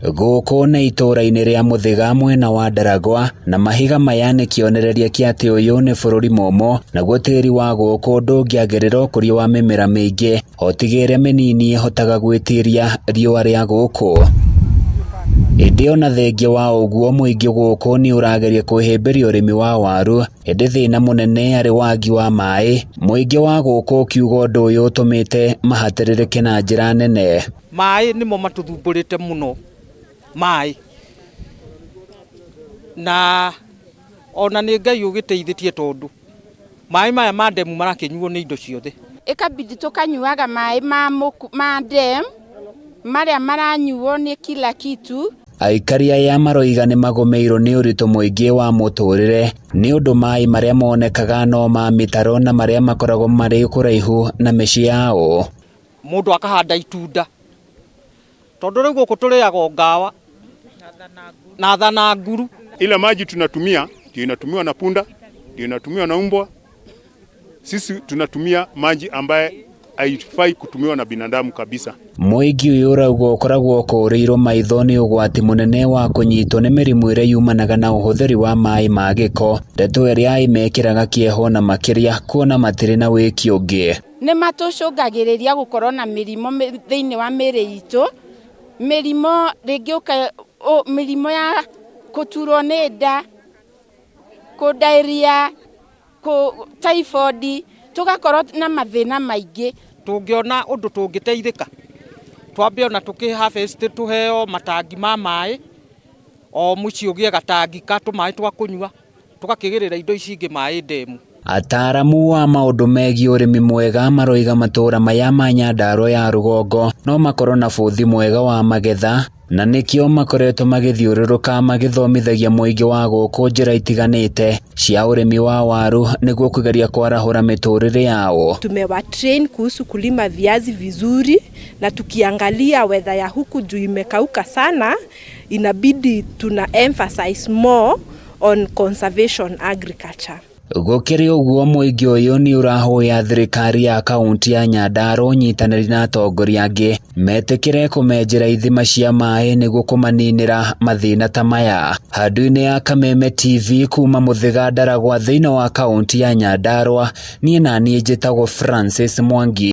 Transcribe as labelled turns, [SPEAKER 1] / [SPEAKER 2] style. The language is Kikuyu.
[SPEAKER 1] Guko na ituura-ini ria Muthiga mwena wa Ndaragwa na mahiga maya ni kionereria kia ati uyu ni bururi momo na gutiri wa guko ndungiagirira ukuria wa mimera mingi otigire minini ihotaga gwitiria riua ria guko. Indi ona thengia wa uguo muingi guko ni urageria kuhimbiria urimi wa waru indi thiina munene ari wagi wa maai. Muingi wa guko kiugo undu uyu utumite mahatiririke na njira nene.
[SPEAKER 2] Maai nimo matuthumburite muno maai na ona ni Ngai ugiteithitie tondu maai maya ma ndemu marakinyuo ni indo ciothe
[SPEAKER 3] ikabidi tukanyuaga maai ma ndem maria maranyuo ni kila kitu.
[SPEAKER 1] Aikari aya maroiga ni magomeirwo ni uritu muingi wa muturire ni undu maai maria monekaga no ma mitaro na maria makoragwo mari kuraihu na micii yao.
[SPEAKER 2] Mundu akahanda itunda tondu riu guku turiaga ngawa na thana nguru.
[SPEAKER 4] Ile maji tunatumia ndio inatumiwa na punda, ndio inatumiwa na umbwa. Sisi tunatumia maji ambaye haifai kutumiwa na binadamu kabisa.
[SPEAKER 1] Muingi uyu urauga ukoragwo ukurirwo maitho ni ugwati munene wa kunyitwo ni mirimu iria yumanaga na uhuthiri wa maai ma giko. Ndeto iria imekiraga kieho na makiria kuona matiri na wiki ungi.
[SPEAKER 3] Ni matucungagiriria gukorwo na mirimo thiini wa miri itu. Mirimo ringi mirimo ya kuturwo ni nda, diarrhea, typhoid, tugakorwo na mathina maingi.
[SPEAKER 2] Tungiona undu tungiteithika twambe ona tukiharvest tuheo matangi ma maai o muci ugie gatangi ka tumaai twa kunyua tukakigirira indo ici ingi maai ndemu.
[SPEAKER 1] Ataramu wa maundu megi urimi mwega maroiga matura maya ma Nyandarua ya rugongo no makorwo na buthi mwega wa magetha na nikio makoretwo magithiururuka magithomithagia muingi wa guku njira itiganite cia urimi wa waru niguo kugeria kwarahura miturire yao.
[SPEAKER 5] Tumewa train kuhusu kulima viazi vizuri na tukiangalia weather ya huku juu imekauka sana, inabidi tuna emphasize more on conservation agriculture.
[SPEAKER 1] Gukiri uguo muingi uyu ni urahoya thirikari ya kaunti ya Nyandarua nyitaniri na atongoria angi metikire kumenjera ithima cia maai niguo kumaninira mathina ta maya. Handu-ini ya Kameme TV kuma Muthiga Ndaragwa thiina wa kaunti ya Nyandarua, nie nani njitagwo Francis Muingi.